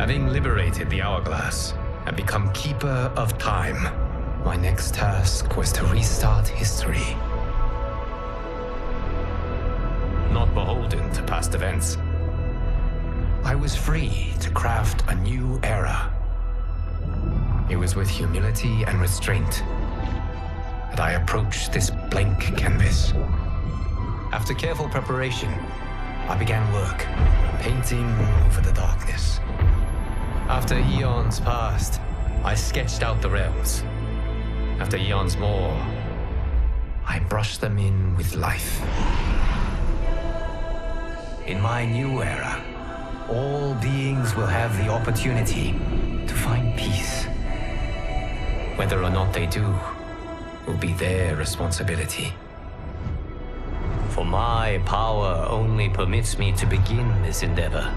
Having liberated the Hourglass and become Keeper of Time, my next task was to restart history. Not beholden to past events, I was free to craft a new era. It was with humility and restraint that I approached this blank canvas. After careful preparation, I began work, painting over the darkness. After eons passed, I sketched out the realms. After eons more, I brushed them in with life. In my new era, all beings will have the opportunity to find peace. Whether or not they do will be their responsibility. For my power only permits me to begin this endeavor.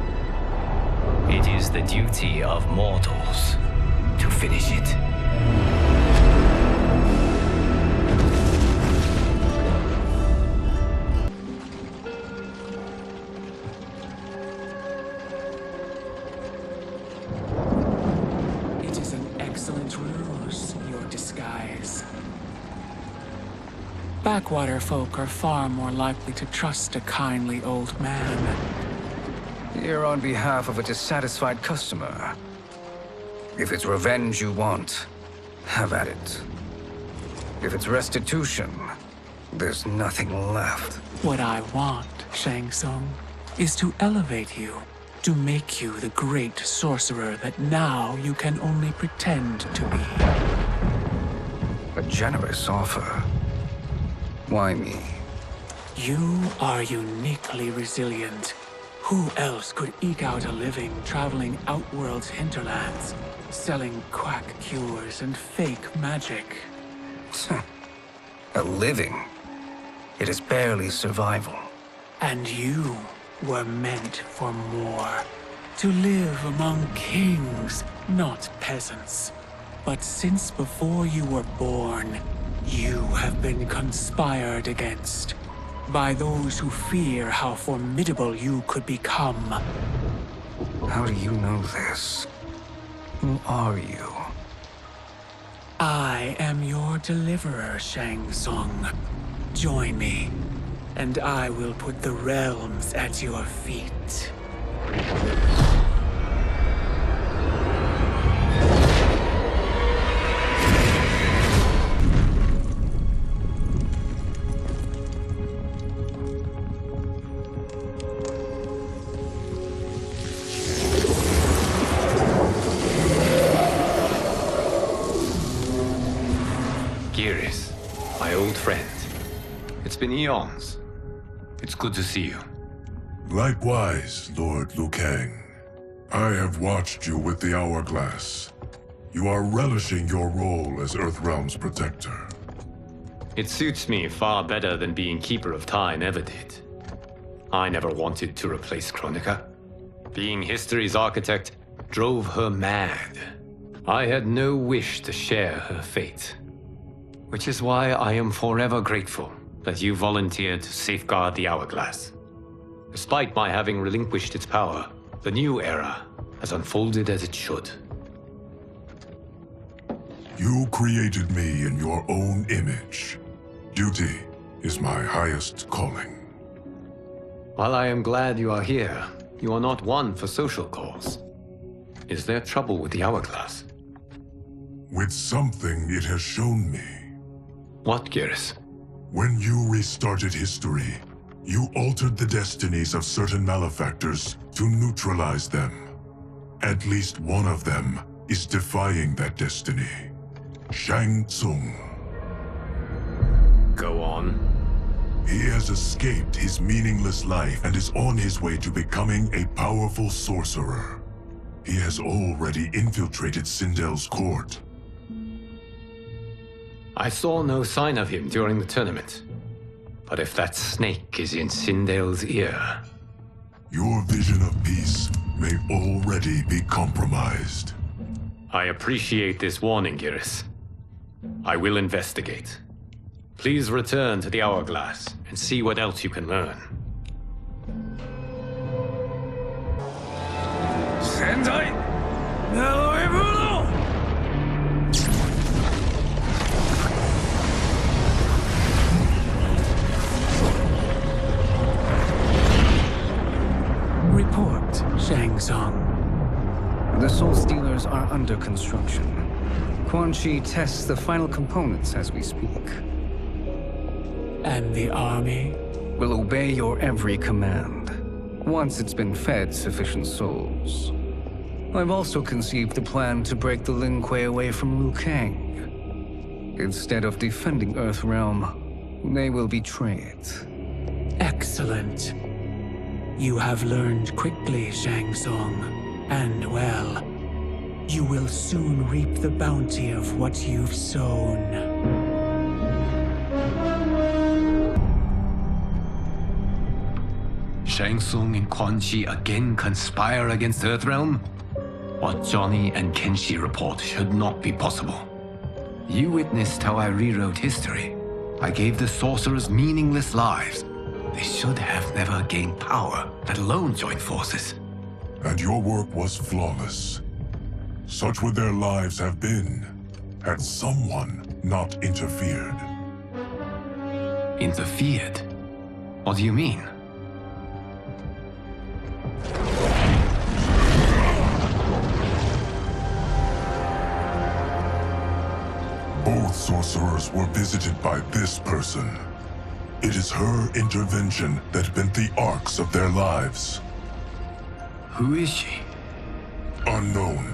It is the duty of mortals to finish it. It is an excellent ruse, your disguise. Backwater folk are far more likely to trust a kindly old man. Here on behalf of a dissatisfied customer. If it's revenge you want, have at it. If it's restitution, there's nothing left. What I want, Shang Tsung, is to elevate you, to make you the great sorcerer that now you can only pretend to be. A generous offer. Why me? You are uniquely resilient. Who else could eke out a living traveling Outworld's hinterlands, selling quack cures and fake magic? A living? It is barely survival. And you were meant for more. To live among kings, not peasants. But since before you were born, you have been conspired against by those who fear how formidable you could become. How do you know this? Who are you? I am your deliverer, Shang Tsung. Join me, and I will put the realms at your feet. Geras, my old friend. It's been eons. It's good to see you. Likewise, Lord Liu Kang. I have watched you with the Hourglass. You are relishing your role as Earthrealm's protector. It suits me far better than being Keeper of Time ever did. I never wanted to replace Chronica. Being history's architect drove her mad. I had no wish to share her fate. Which is why I am forever grateful that you volunteered to safeguard the Hourglass. Despite my having relinquished its power, the new era has unfolded as it should. You created me in your own image. Duty is my highest calling. While I am glad you are here, you are not one for social cause. Is there trouble with the Hourglass? With something it has shown me. What, Geras? When you restarted history, you altered the destinies of certain malefactors to neutralize them. At least one of them is defying that destiny. Shang Tsung. Go on. He has escaped his meaningless life and is on his way to becoming a powerful sorcerer. He has already infiltrated Sindel's court. I saw no sign of him during the tournament. But if that snake is in Sindel's ear... Your vision of peace may already be compromised. I appreciate this warning, Geras. I will investigate. Please return to the Hourglass and see what else you can learn. Sendai! Report, Shang Tsung. The Soul Stealers are under construction. Quan Chi tests the final components as we speak. And the army? Will obey your every command, once it's been fed sufficient souls. I've also conceived a plan to break the Lin Kuei away from Liu Kang. Instead of defending Earthrealm, they will betray it. Excellent. You have learned quickly, Shang Tsung, and well. You will soon reap the bounty of what you've sown. Shang Tsung and Quan Chi again conspire against Earthrealm? What Johnny and Kenshi report should not be possible. You witnessed how I rewrote history. I gave the sorcerers meaningless lives. They should have never gained power, let alone joined forces. And your work was flawless. Such would their lives have been, had someone not interfered. Interfered? What do you mean? Both sorcerers were visited by this person. It is her intervention that bent the arcs of their lives. Who is she? Unknown.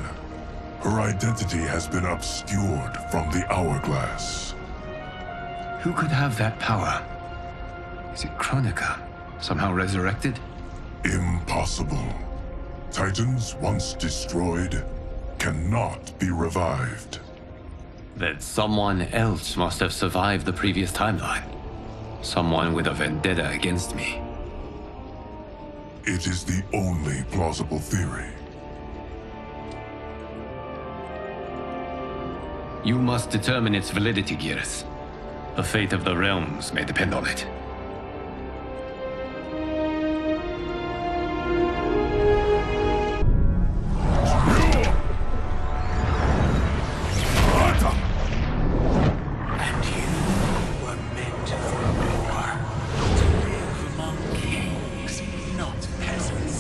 Her identity has been obscured from the hourglass. Who could have that power? Is it Kronika? Somehow resurrected? Impossible. Titans once destroyed cannot be revived. Then someone else must have survived the previous timeline. Someone with a vendetta against me. It is the only plausible theory. You must determine its validity, Geras. The fate of the realms may depend on it. And you were meant for war. To live among kings, not peasants.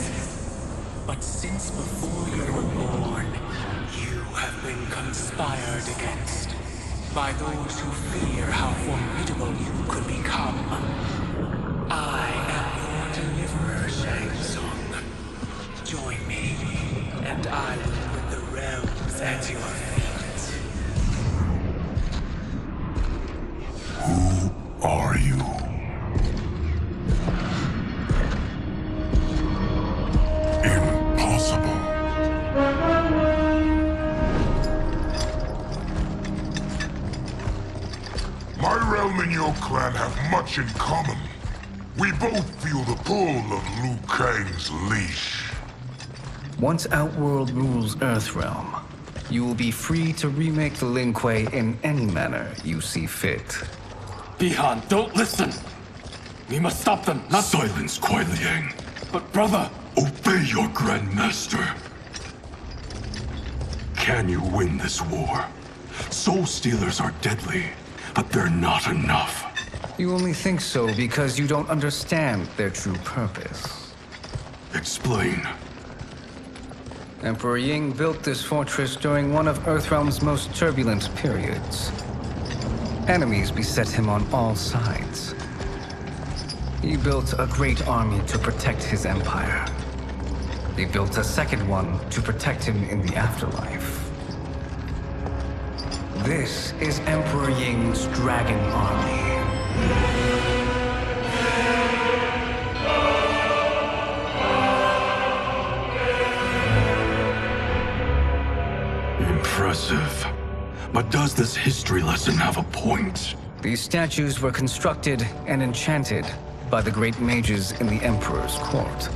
But since before you were born, you have been conspired against by those who fear how formidable you could become. I am your deliverer, Shang Tsung. Join me, and I will put the realms at your feet. Who are you? Impossible. My realm and your clan have much in common. We both feel the pull of Liu Kang's leash. Once Outworld rules Earthrealm, you will be free to remake the Lin Kuei in any manner you see fit. Bihan, don't listen! We must stop them, not— Silence, Kuai Liang. But brother! Obey your Grandmaster. Can you win this war? Soul Stealers are deadly, but they're not enough. You only think so because you don't understand their true purpose. Explain. Emperor Ying built this fortress during one of Earthrealm's most turbulent periods. Enemies beset him on all sides. He built a great army to protect his empire. He built a second one to protect him in the afterlife. This is Emperor Ying's Dragon Army. Impressive. But does this history lesson have a point? These statues were constructed and enchanted by the great mages in the Emperor's court.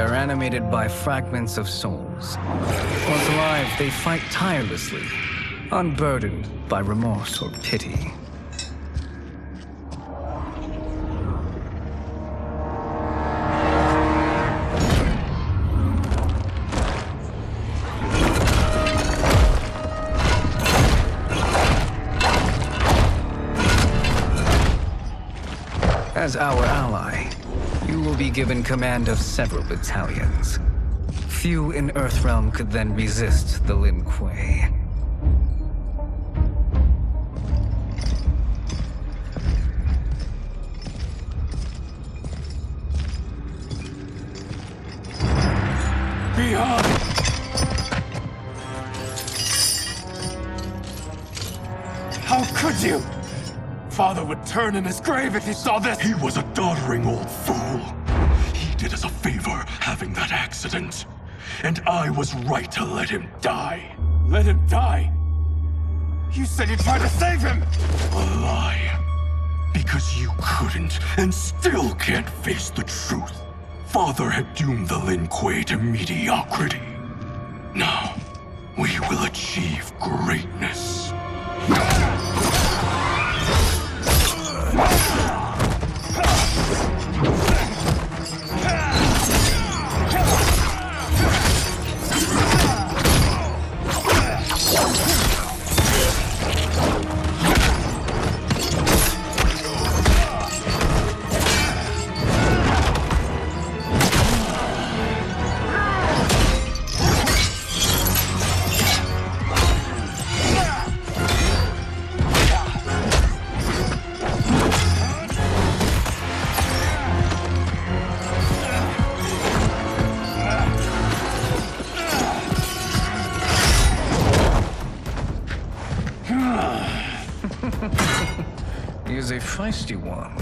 are animated by fragments of souls. Once alive, they fight tirelessly, unburdened by remorse or pity. As our ally, you will be given command of several battalions. Few in Earthrealm could then resist the Lin Kuei. Behind! How could you? Father would turn in his grave if he saw this! He was a doddering old fool. He did us a favor having that accident. And I was right to let him die. Let him die? You said you tried to save him! A lie. Because you couldn't and still can't face the truth. Father had doomed the Lin Kuei to mediocrity. Now, we will achieve greatness. He is a feisty one.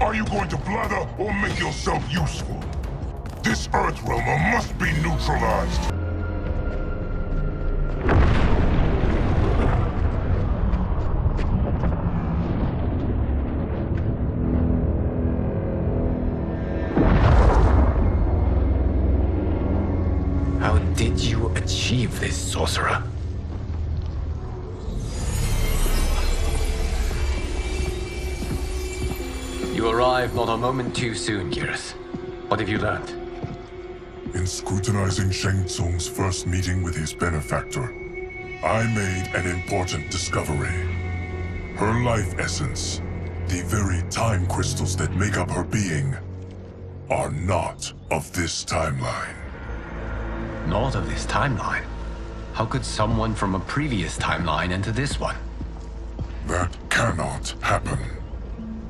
Are you going to blather or make yourself useful? This Earthrealmer must be neutralized. How did you achieve this, sorcerer? You arrived not a moment too soon, Geras. What have you learned? In scrutinizing Shang Tsung's first meeting with his benefactor, I made an important discovery. Her life essence, the very time crystals that make up her being, are not of this timeline. Not of this timeline? How could someone from a previous timeline enter this one? That cannot happen.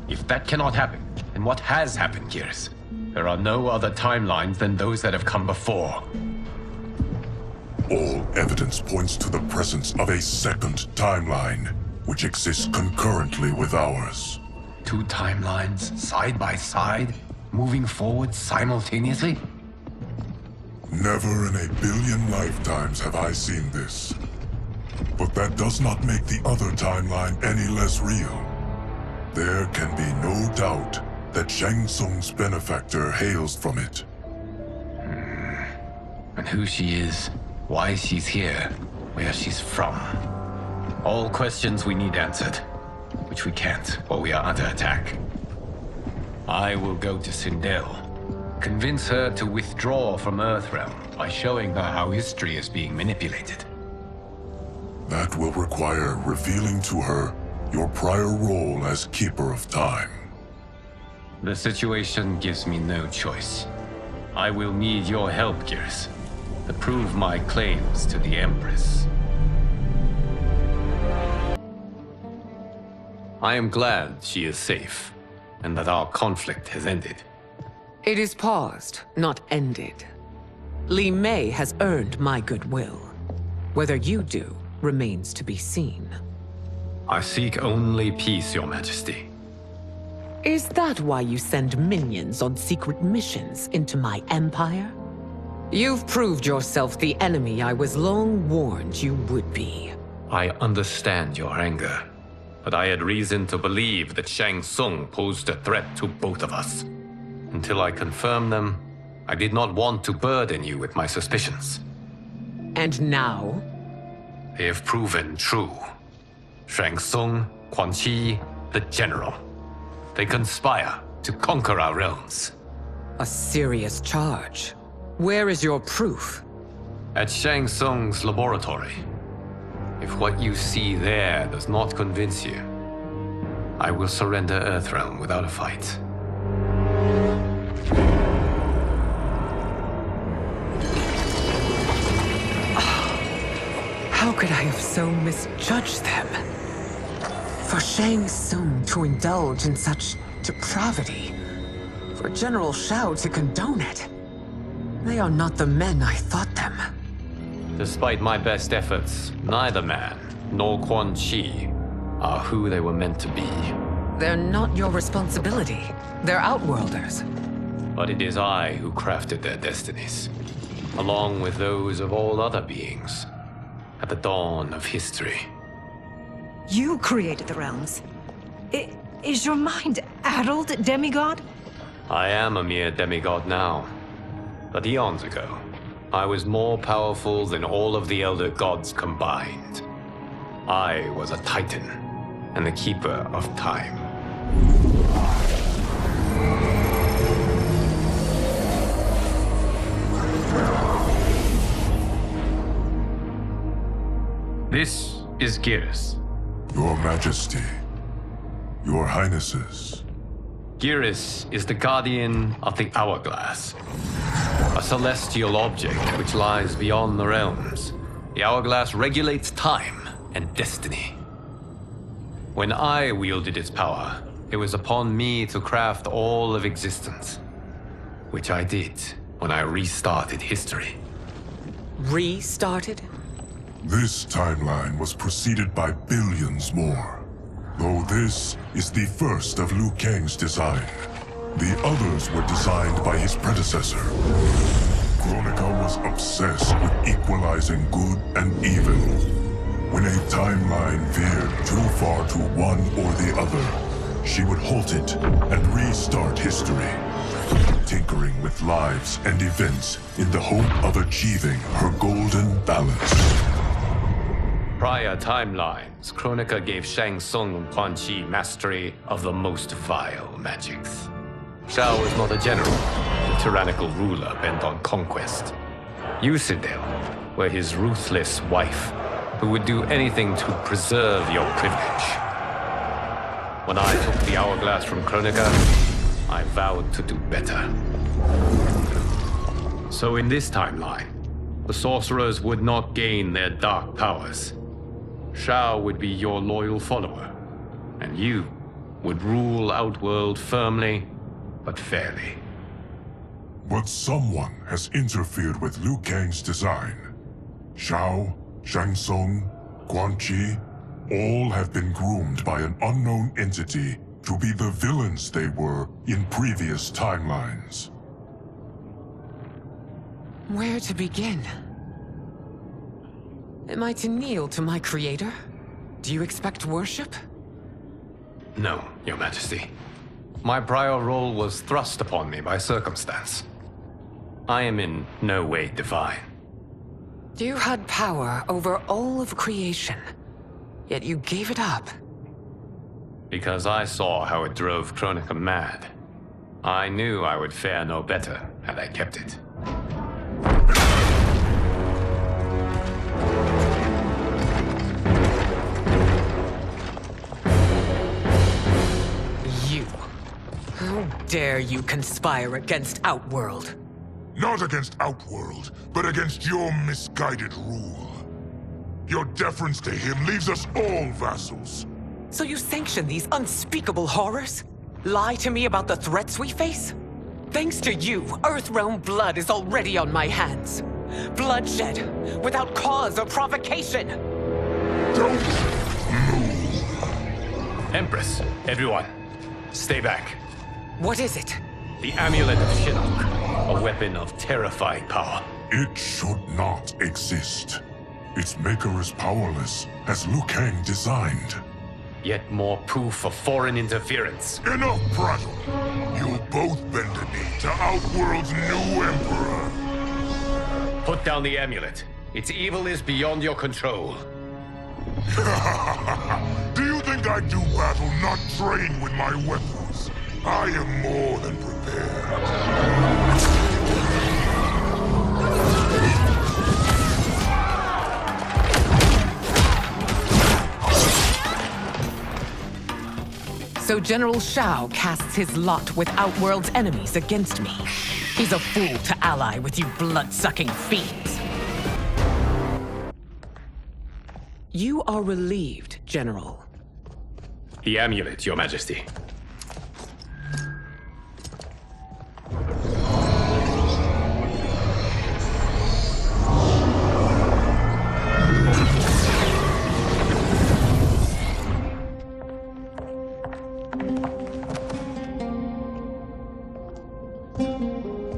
If that cannot happen, then what has happened, Geras? There are no other timelines than those that have come before. All evidence points to the presence of a second timeline, which exists concurrently with ours. Two timelines, side by side, moving forward simultaneously? Never in a billion lifetimes have I seen this. But that does not make the other timeline any less real. There can be no doubt that Shang Tsung's benefactor hails from it. And who she is, why she's here, where she's from. All questions we need answered, which we can't while we are under attack. I will go to Sindel, convince her to withdraw from Earthrealm by showing her how history is being manipulated. That will require revealing to her your prior role as Keeper of Time. The situation gives me no choice. I will need your help, Geras, to prove my claims to the Empress. I am glad she is safe, and that our conflict has ended. It is paused, not ended. Li Mei has earned my goodwill. Whether you do remains to be seen. I seek only peace, Your Majesty. Is that why you send minions on secret missions into my empire? You've proved yourself the enemy I was long warned you would be. I understand your anger, but I had reason to believe that Shang Tsung posed a threat to both of us. Until I confirm them, I did not want to burden you with my suspicions. And now? They have proven true. Shang Tsung, Quan Chi, the General. They conspire to conquer our realms. A serious charge. Where is your proof? At Shang Tsung's laboratory. If what you see there does not convince you, I will surrender Earthrealm without a fight. How could I have so misjudged them? For Shang Tsung to indulge in such depravity, for General Shao to condone it, they are not the men I thought them. Despite my best efforts, neither man nor Quan Chi are who they were meant to be. They're not your responsibility. They're Outworlders. But it is I who crafted their destinies, along with those of all other beings, at the dawn of history. You created the realms. Is your mind addled, demigod? I am a mere demigod now. But eons ago, I was more powerful than all of the Elder Gods combined. I was a Titan, and the Keeper of Time. This is Geras. Your Majesty, Your Highnesses. Geras is the guardian of the Hourglass, a celestial object which lies beyond the realms. The Hourglass regulates time and destiny. When I wielded its power, it was upon me to craft all of existence, which I did when I restarted history. Restarted? This timeline was preceded by billions more. Though this is the first of Liu Kang's design. The others were designed by his predecessor. Kronika was obsessed with equalizing good and evil. When a timeline veered too far to one or the other, she would halt it and restart history, tinkering with lives and events in the hope of achieving her golden balance. Prior timelines, Kronika gave Shang Tsung and Quan Chi mastery of the most vile magics. Shao was not a general, a tyrannical ruler bent on conquest. You, Sindel, were his ruthless wife, who would do anything to preserve your privilege. When I took the Hourglass from Kronika, I vowed to do better. So in this timeline, the sorcerers would not gain their dark powers. Shao would be your loyal follower, and you would rule Outworld firmly, but fairly. But someone has interfered with Liu Kang's design. Shao, Shang Tsung, Quan Chi, all have been groomed by an unknown entity to be the villains they were in previous timelines. Where to begin? Am I to kneel to my creator? Do you expect worship? No, Your Majesty. My prior role was thrust upon me by circumstance. I am in no way divine. You had power over all of creation, yet you gave it up. Because I saw how it drove Kronika mad. I knew I would fare no better had I kept it. How dare you conspire against Outworld? Not against Outworld, but against your misguided rule. Your deference to him leaves us all vassals. So you sanction these unspeakable horrors? Lie to me about the threats we face? Thanks to you, Earthrealm blood is already on my hands. Bloodshed, without cause or provocation. Don't move. Empress, everyone, stay back. What is it? The Amulet of Shinnok, a weapon of terrifying power. It should not exist. Its maker is powerless, as Liu Kang designed. Yet more proof of foreign interference. Enough prattle. You'll both bend a knee to Outworld's new Emperor. Put down the amulet. Its evil is beyond your control. Do you think I do battle not trained with my weapons? I am more than prepared. So General Shao casts his lot with Outworld's enemies against me. He's a fool to ally with you blood-sucking fiends. You are relieved, General. The amulet, Your Majesty.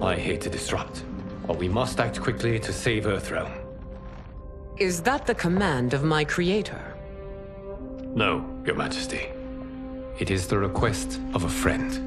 I hate to disrupt, but we must act quickly to save Earthrealm. Is that the command of my creator? No, Your Majesty. It is the request of a friend.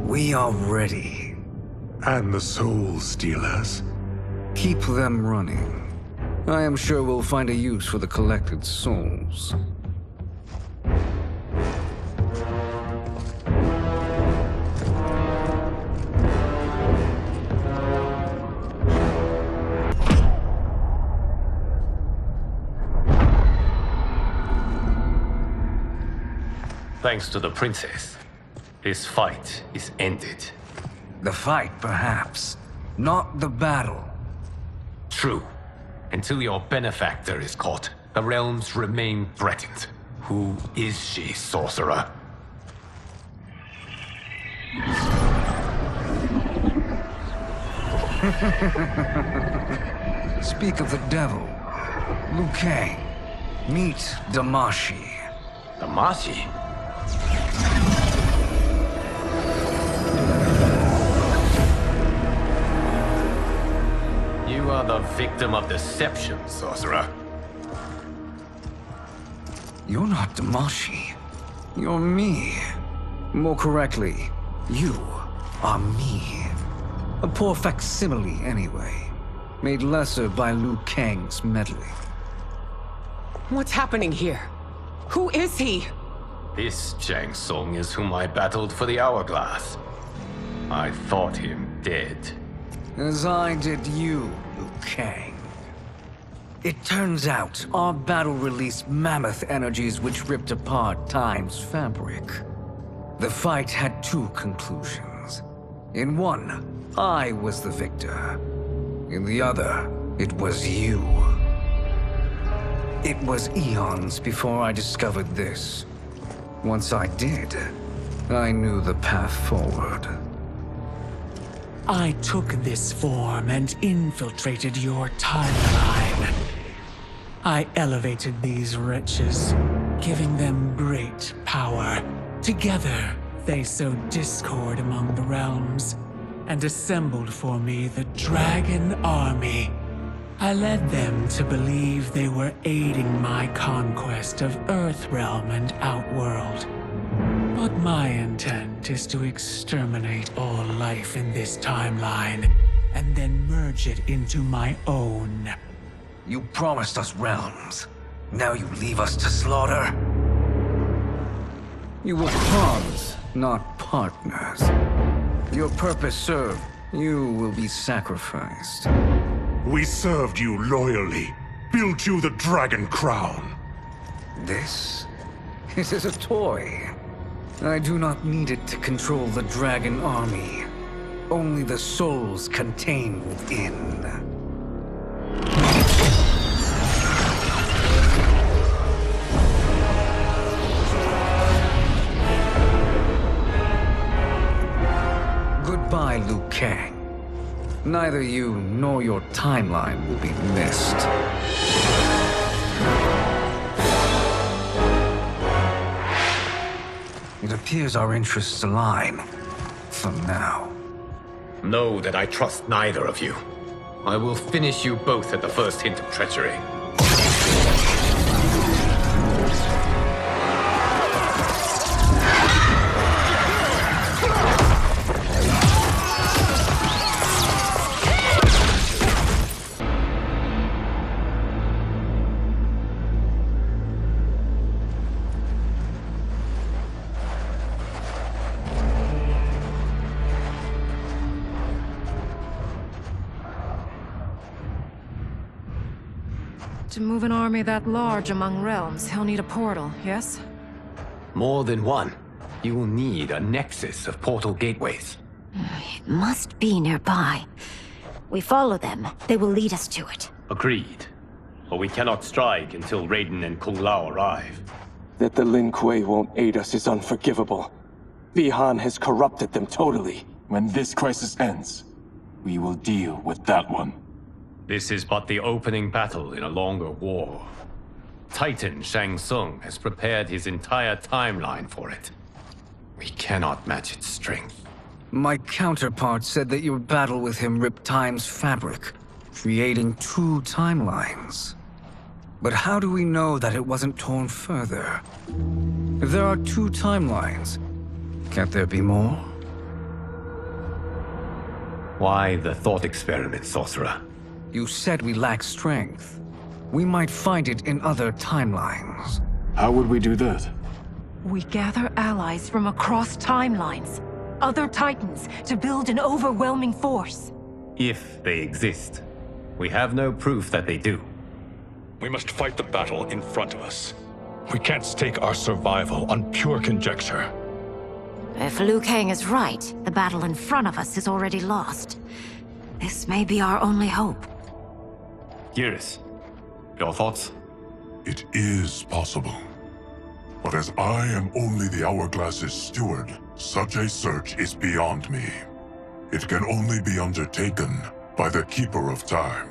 We are ready. And the Soul Stealers? Keep them running. I am sure we'll find a use for the collected souls. Thanks to the princess, this fight is ended. The fight, perhaps. Not the battle. True. Until your benefactor is caught, the realms remain threatened. Who is she, sorcerer? Speak of the devil. Liu Kang. Meet Damashi. Damashi? You are the victim of deception, sorcerer. You're not Damashi. You're me. More correctly, you are me. A poor facsimile, anyway. Made lesser by Liu Kang's meddling. What's happening here? Who is he? This Shang Tsung is whom I battled for the Hourglass. I thought him dead. As I did you, Liu Kang. It turns out our battle released mammoth energies which ripped apart time's fabric. The fight had two conclusions. In one, I was the victor. In the other, it was you. It was eons before I discovered this. Once I did, I knew the path forward. I took this form and infiltrated your timeline. I elevated these wretches, giving them great power. Together, they sowed discord among the realms, and assembled for me the Dragon Army. I led them to believe they were aiding my conquest of Earthrealm and Outworld. But my intent is to exterminate all life in this timeline, and then merge it into my own. You promised us realms. Now you leave us to slaughter? You were pawns, not partners. Your purpose served, you will be sacrificed. We served you loyally, built you the Dragon Crown. This? It is a toy. I do not need it to control the Dragon Army. Only the souls contained within. Goodbye, Liu Kang. Neither you nor your timeline will be missed. It appears our interests align. For now. Know that I trust neither of you. I will finish you both at the first hint of treachery. To move an army that large among realms, he'll need a portal, yes? More than one. You will need a nexus of portal gateways. It must be nearby. We follow them, they will lead us to it. Agreed. But we cannot strike until Raiden and Kung Lao arrive. That the Lin Kuei won't aid us is unforgivable. Bihan has corrupted them totally. When this crisis ends, we will deal with that one. This is but the opening battle in a longer war. Titan Shang Tsung has prepared his entire timeline for it. We cannot match its strength. My counterpart said that your battle with him ripped time's fabric, creating two timelines. But how do we know that it wasn't torn further? If there are two timelines, can't there be more? Why the thought experiment, sorcerer? You said we lack strength. We might find it in other timelines. How would we do that? We gather allies from across timelines, other titans, to build an overwhelming force. If they exist. We have no proof that they do. We must fight the battle in front of us. We can't stake our survival on pure conjecture. If Liu Kang is right, the battle in front of us is already lost. This may be our only hope. Geras, your thoughts? It is possible. But as I am only the Hourglass's steward, such a search is beyond me. It can only be undertaken by the Keeper of Time.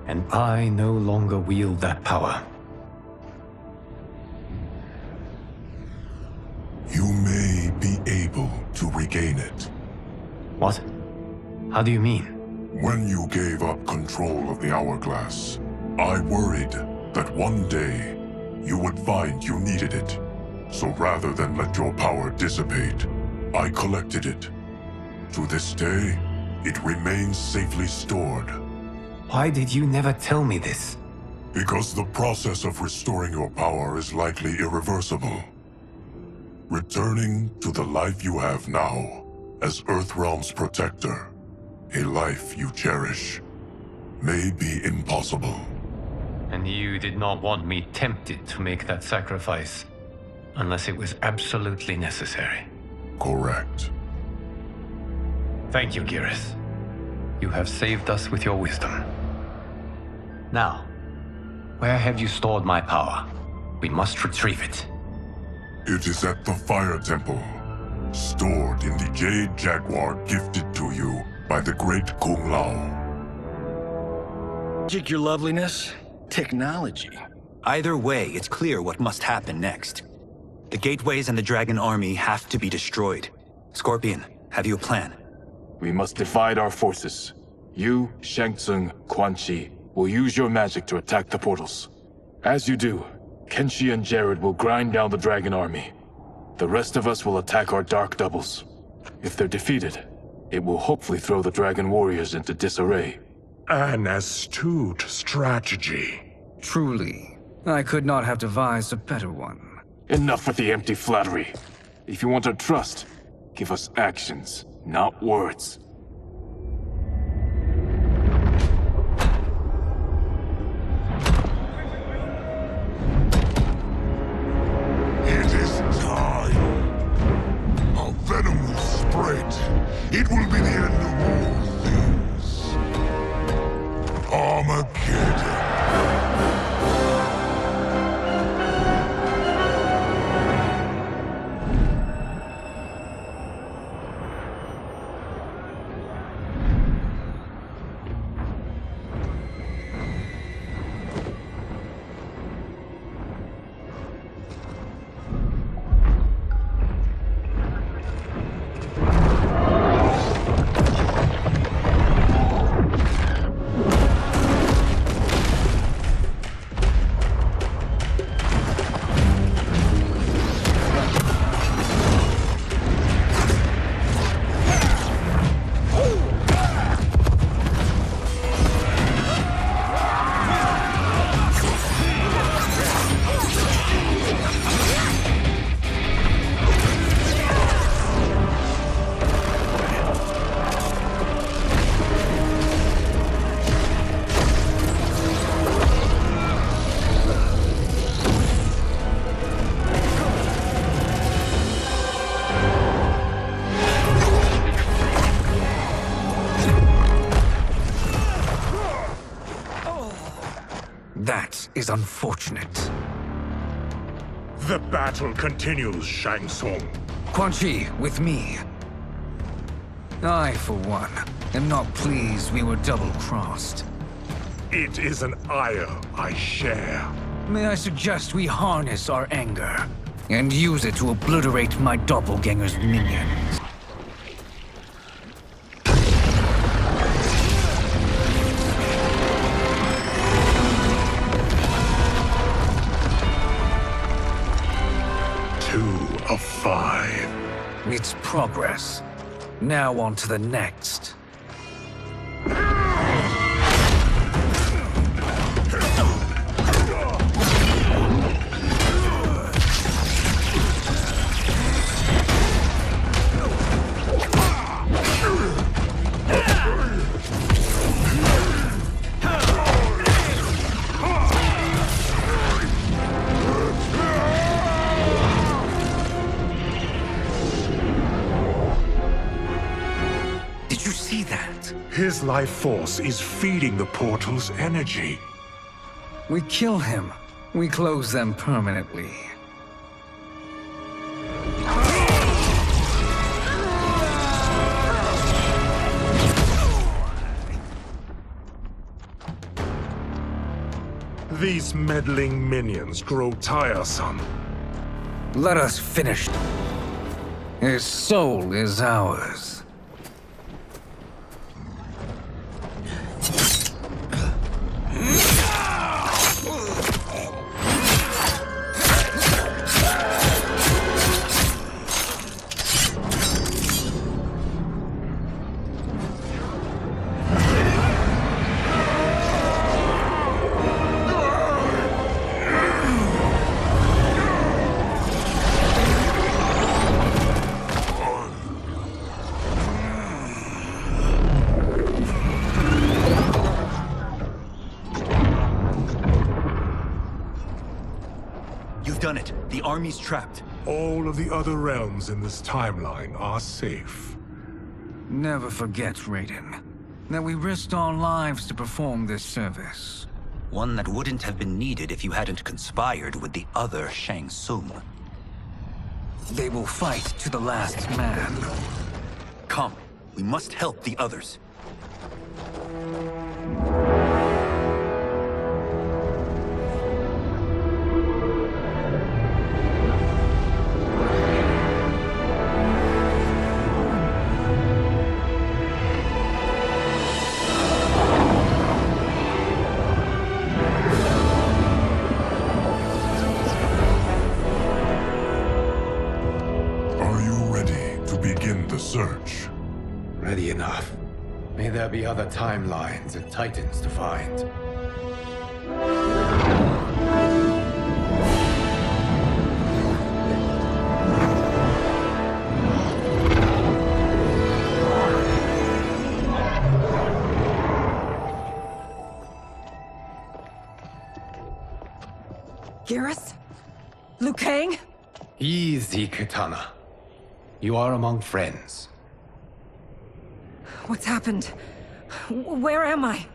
And I no longer wield that power. You may be able to regain it. What? How do you mean? When you gave up control of the Hourglass, I worried that one day you would find you needed it. So rather than let your power dissipate, I collected it. To this day, it remains safely stored. Why did you never tell me this? Because the process of restoring your power is likely irreversible. Returning to the life you have now, as Earthrealm's protector, a life you cherish, may be impossible. And you did not want me tempted to make that sacrifice, unless it was absolutely necessary. Correct. Thank you, Geras. You have saved us with your wisdom. Now, where have you stored my power? We must retrieve it. It is at the Fire Temple, stored in the Jade Jaguar gifted to you by the great Kung Lao. Magic, your loveliness? Technology. Either way, it's clear what must happen next. The gateways and the dragon army have to be destroyed. Scorpion, have you a plan? We must divide our forces. You, Shang Tsung, Quan Chi will use your magic to attack the portals. As you do, Kenshi and Jared will grind down the dragon army. The rest of us will attack our dark doubles. If they're defeated, it will hopefully throw the dragon warriors into disarray. An astute strategy. Truly, I could not have devised a better one. Enough with the empty flattery. If you want our trust, give us actions, not words. It is time. Our venom will spread. It will be the end of all things. Armageddon. That is unfortunate. The battle continues, Shang Tsung. Quan Chi, with me. I, for one, am not pleased we were double-crossed. It is an ire I share. May I suggest we harness our anger and use it to obliterate my doppelganger's minions? Two of 5. It's progress. Now on to the next. His life force is feeding the portal's energy. We kill him. We close them permanently. These meddling minions grow tiresome. Let us finish. His soul is ours. Done it. The army's trapped. All of the other realms in this timeline are safe. Never forget, Raiden, that we risked our lives to perform this service. One that wouldn't have been needed if you hadn't conspired with the other Shang Tsung. They will fight to the last man. Come, we must help the others. Search. Ready enough. May there be other timelines and titans to find. Geras? Liu Kang? Easy, Katana. You are among friends. What's happened? Where am I?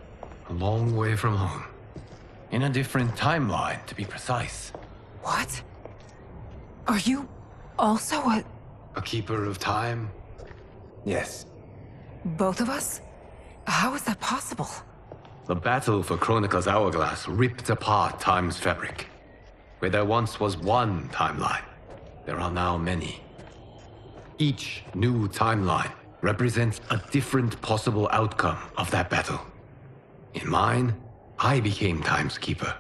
A long way from home. In a different timeline, to be precise. What? Are you also a keeper of time? Yes. Both of us? How is that possible? The battle for Chronica's Hourglass ripped apart time's fabric. Where there once was one timeline, there are now many. Each new timeline represents a different possible outcome of that battle. In mine, I became Time's Keeper.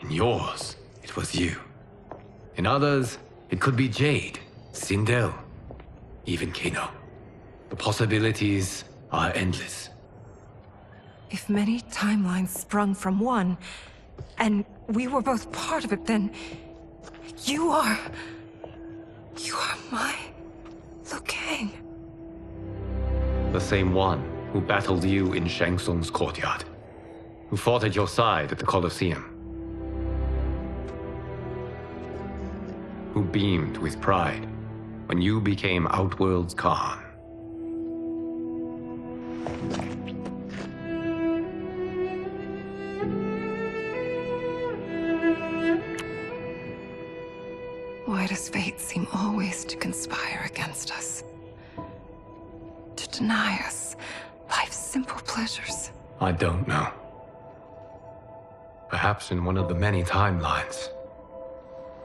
In yours, it was you. In others, it could be Jade, Sindel, even Kano. The possibilities are endless. If many timelines sprung from one, and we were both part of it, then you are my Liu Kang. The same one who battled you in Shang Tsung's courtyard, who fought at your side at the Colosseum, who beamed with pride when you became Outworld's Khan. against us. To deny us life's simple pleasures. I don't know. Perhaps in one of the many timelines,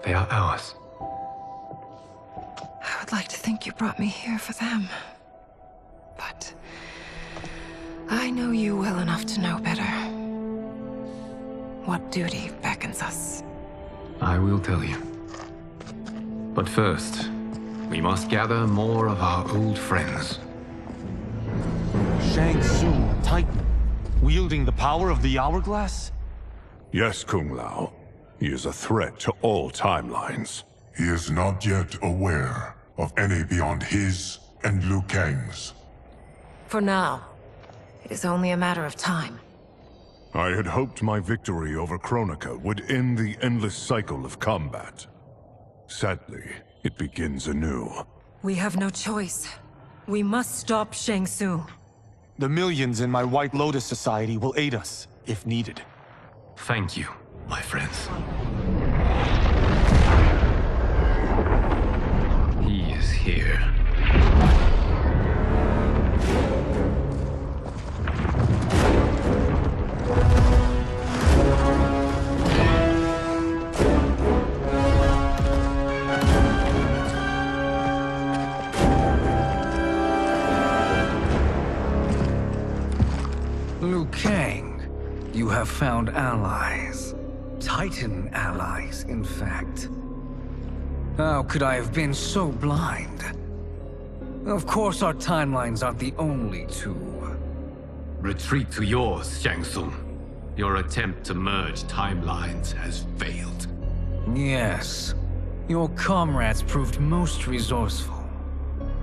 they are ours. I would like to think you brought me here for them. But I know you well enough to know better. What duty beckons us? I will tell you. But first, we must gather more of our old friends. Shang Tsung, a Titan, wielding the power of the Hourglass? Yes, Kung Lao. He is a threat to all timelines. He is not yet aware of any beyond his and Liu Kang's. For now, it is only a matter of time. I had hoped my victory over Kronika would end the endless cycle of combat. Sadly, it begins anew. We have no choice. We must stop Shang Tsung. The millions in my White Lotus Society will aid us, if needed. Thank you, my friends. He is here. Liu Kang, you have found allies. Titan allies, in fact. How could I have been so blind? Of course our timelines aren't the only two. Retreat to yours, Shang Tsung. Your attempt to merge timelines has failed. Yes. Your comrades proved most resourceful.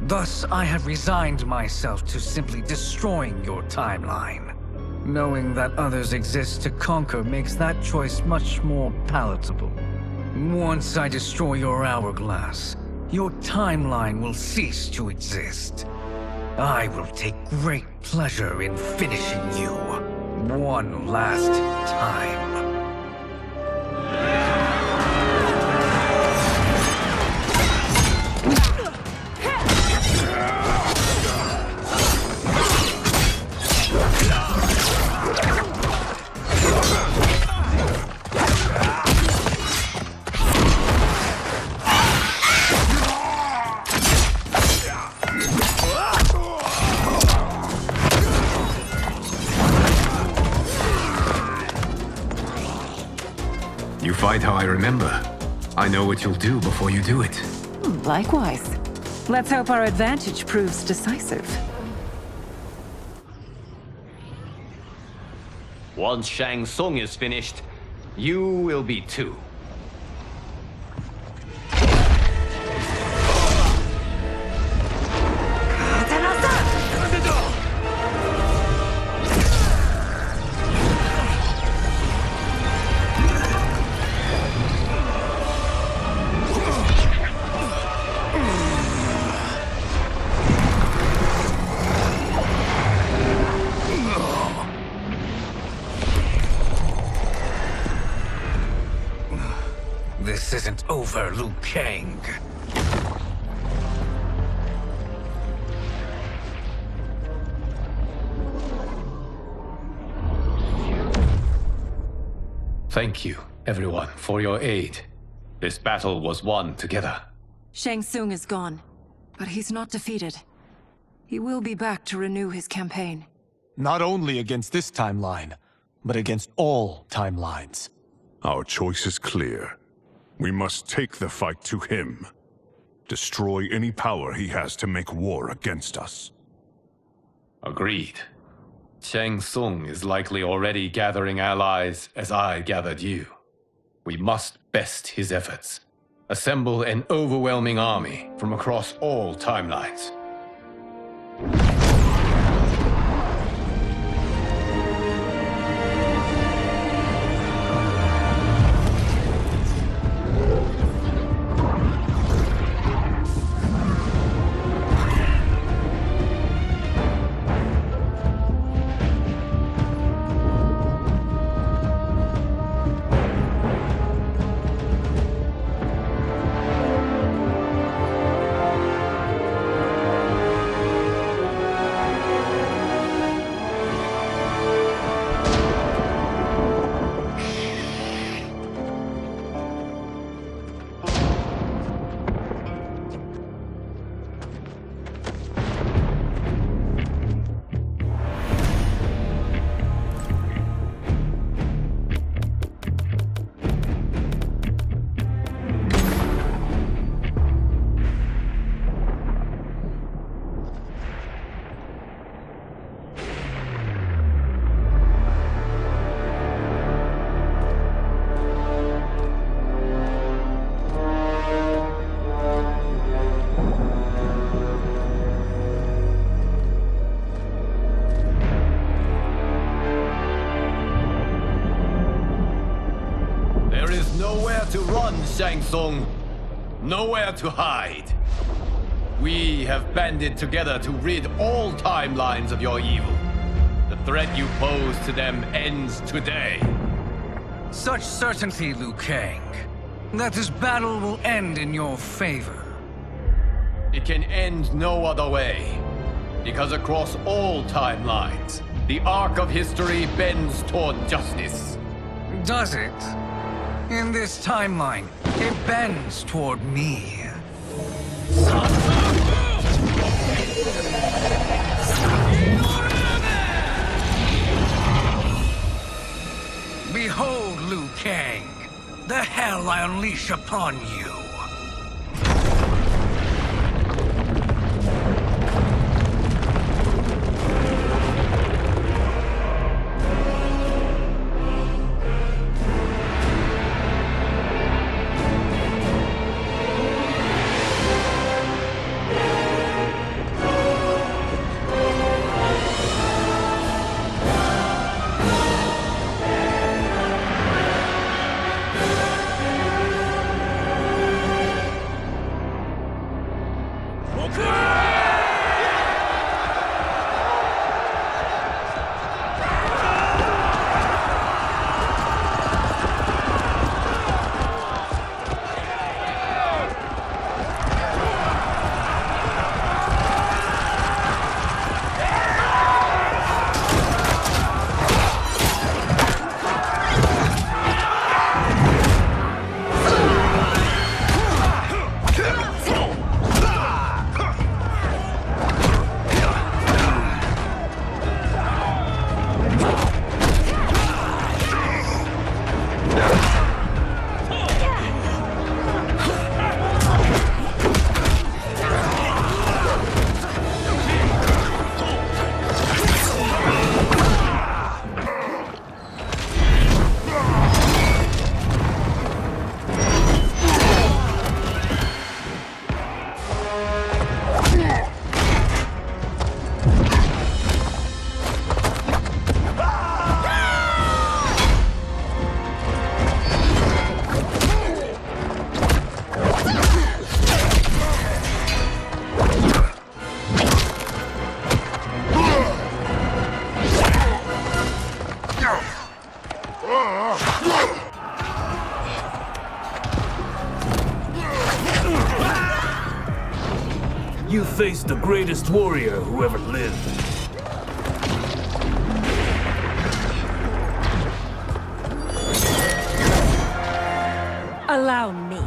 Thus, I have resigned myself to simply destroying your timeline. Knowing that others exist to conquer makes that choice much more palatable. Once I destroy your hourglass, your timeline will cease to exist. I will take great pleasure in finishing you one last time. You fight how I remember. I know what you'll do before you do it. Likewise. Let's hope our advantage proves decisive. Once Shang Tsung is finished, you will be too. This isn't over, Liu Kang. Thank you, everyone, for your aid. This battle was won together. Shang Tsung is gone, but he's not defeated. He will be back to renew his campaign. Not only against this timeline, but against all timelines. Our choice is clear. We must take the fight to him. Destroy any power he has to make war against us. Agreed. Shang Tsung is likely already gathering allies as I gathered you. We must best his efforts. Assemble an overwhelming army from across all timelines. Shang Tsung. Nowhere to hide. We have banded together to rid all timelines of your evil. The threat you pose to them ends today. Such certainty, Liu Kang, that this battle will end in your favor. It can end no other way. Because across all timelines, the arc of history bends toward justice. Does it? In this timeline, it bends toward me. Behold, Liu Kang, the hell I unleash upon you. You face the greatest warrior who ever lived. Allow me.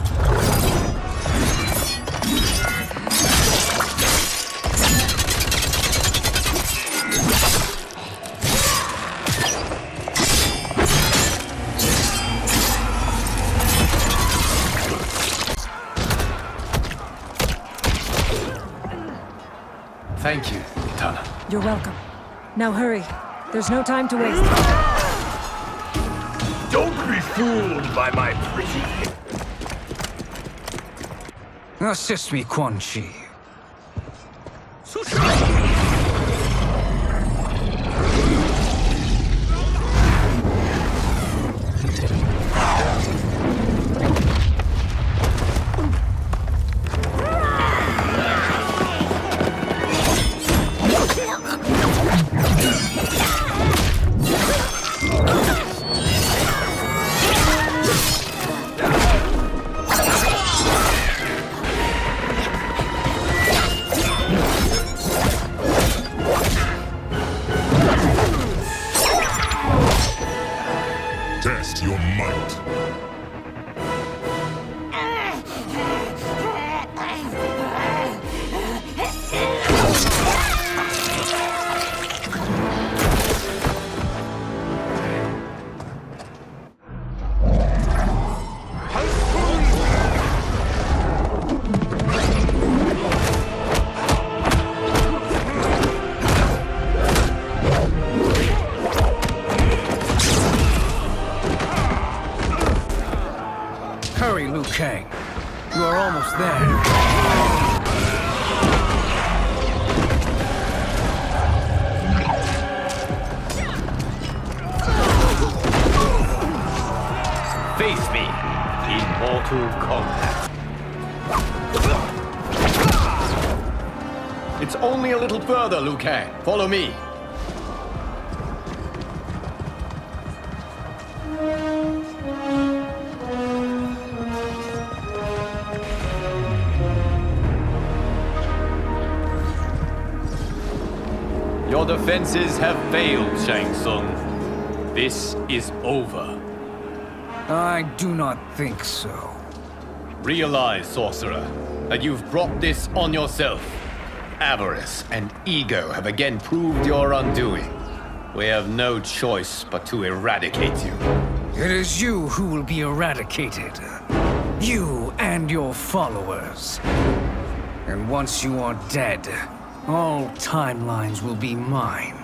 Thank you, Kitana. You're welcome. Now hurry. There's no time to waste. Don't be fooled by my pretty. Assist me, Quan Chi. only a little further, Liu Kang. Follow me. Your defenses have failed, Shang Tsung. This is over. I do not think so. Realize, sorcerer, that you've brought this on yourself. Avarice and ego have again proved your undoing. We have no choice but to eradicate you. It is you who will be eradicated. You and your followers. And once you are dead, all timelines will be mine.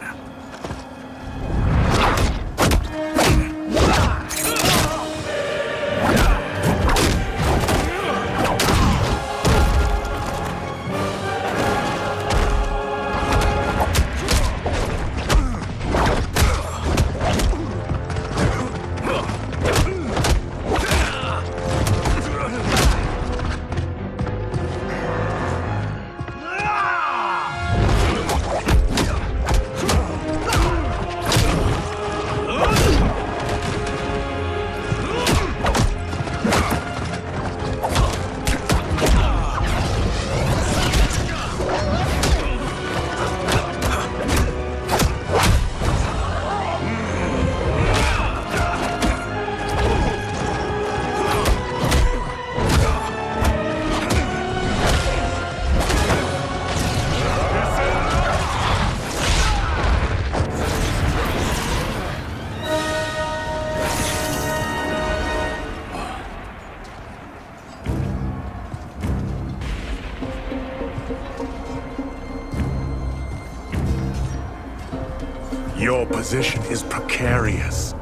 Your position is precarious.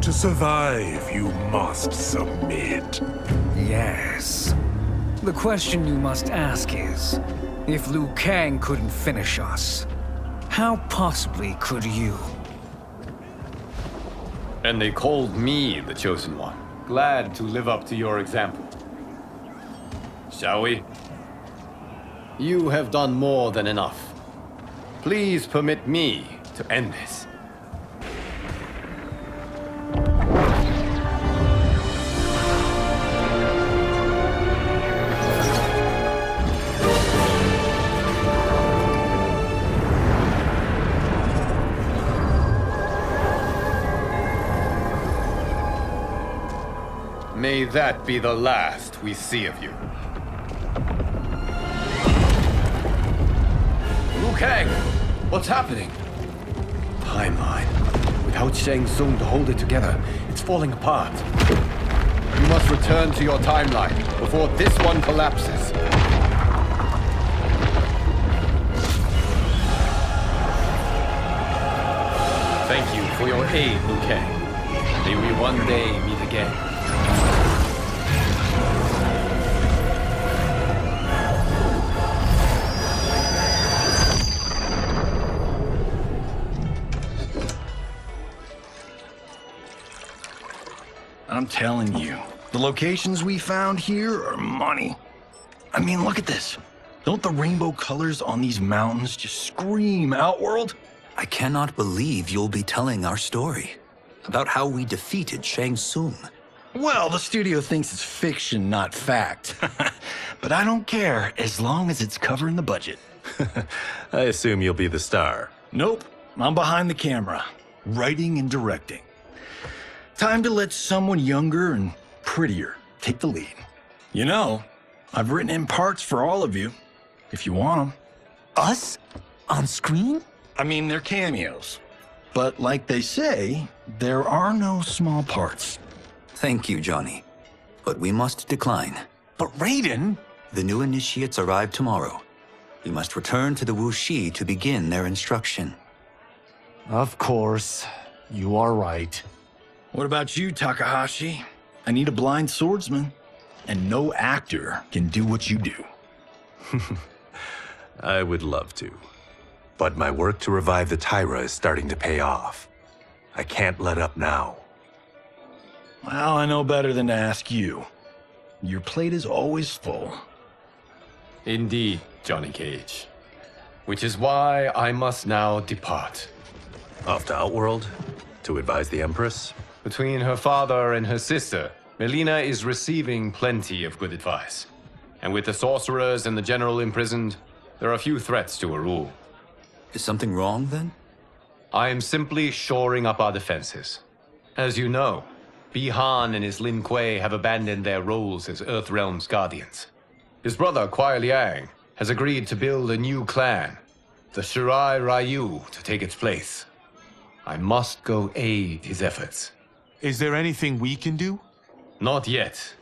To survive, you must submit. Yes. The question you must ask is, if Liu Kang couldn't finish us, how possibly could you? And they called me the Chosen One. Glad to live up to your example. Shall we? You have done more than enough. Please permit me to end this. May that be the last we see of you. Liu Kang! What's happening? Timeline. Without Shang Tsung to hold it together, it's falling apart. You must return to your timeline before this one collapses. Thank you for your aid, Liu Kang. May we one day meet again. I'm telling you, the locations we found here are money. I mean, look at this. Don't the rainbow colors on these mountains just scream Outworld? I cannot believe you'll be telling our story about how we defeated Shang Tsung. Well, the studio thinks it's fiction, not fact. But I don't care, as long as it's covering the budget. I assume you'll be the star. Nope, I'm behind the camera, writing and directing. Time to let someone younger and prettier take the lead. You know, I've written in parts for all of you, if you want them. Us? On screen? I mean, they're cameos. But like they say, there are no small parts. Thank you, Johnny. But we must decline. But Raiden? The new initiates arrive tomorrow. We must return to the Wuxi to begin their instruction. Of course. You are right. What about you, Takahashi? I need a blind swordsman, and no actor can do what you do. I would love to. But my work to revive the Tyra is starting to pay off. I can't let up now. Well, I know better than to ask you. Your plate is always full. Indeed, Johnny Cage. Which is why I must now depart. Off to Outworld? To advise the Empress? Between her father and her sister, Melina is receiving plenty of good advice. And with the sorcerers and the general imprisoned, there are few threats to her rule. Is something wrong, then? I am simply shoring up our defenses. As you know, Bi-Han and his Lin Kuei have abandoned their roles as Earthrealm's guardians. His brother, Kuai Liang, has agreed to build a new clan, the Shirai Ryu, to take its place. I must go aid his efforts. Is there anything we can do? Not yet,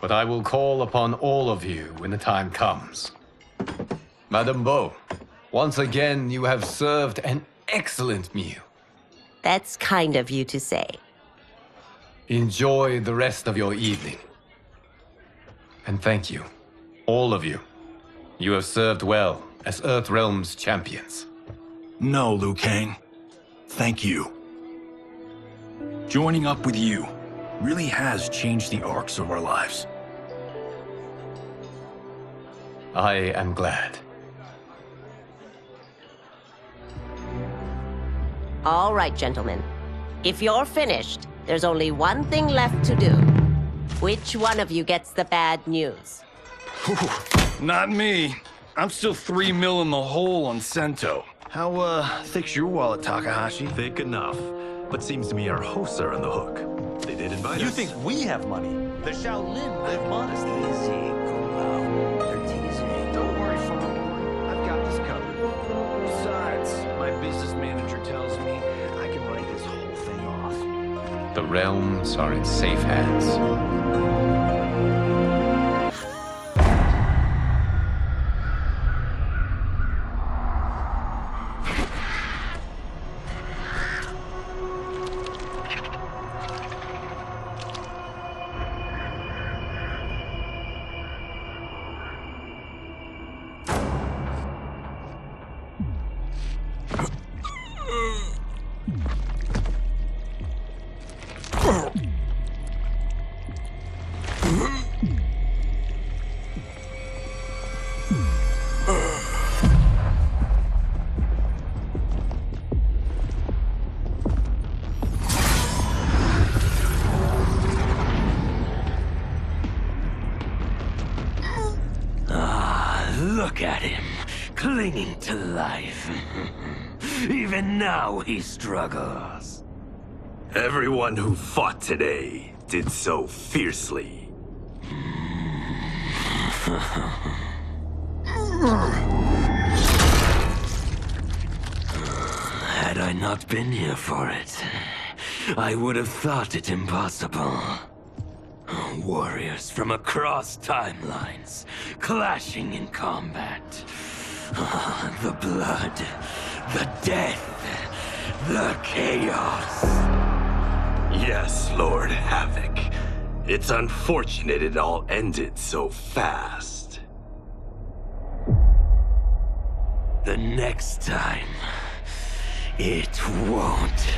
but I will call upon all of you when the time comes. Madame Bo, once again you have served an excellent meal. That's kind of you to say. Enjoy the rest of your evening. And thank you, all of you. You have served well as Earthrealm's champions. No, Liu Kang. Thank you. Joining up with you really has changed the arcs of our lives. I am glad. All right, gentlemen. If you're finished, there's only one thing left to do. Which one of you gets the bad news? Not me. I'm still 3 mil in the hole on Sento. How, thick's your wallet, Takahashi? Thick enough. But seems to me our hosts are on the hook. They did invite us. You think we have money? The Shaolin live modestly. Easy, Kombat. They're teasing. Don't worry, Father. I've got this covered. Besides, my business manager tells me I can write this whole thing off. The realms are in safe hands. Look at him, clinging to life. Even now he struggles. Everyone who fought today did so fiercely. Had I not been here for it, I would have thought it impossible. Warriors from across timelines, clashing in combat. The blood, the death, the chaos. Yes, Lord Havoc. It's unfortunate it all ended so fast. The next time, it won't.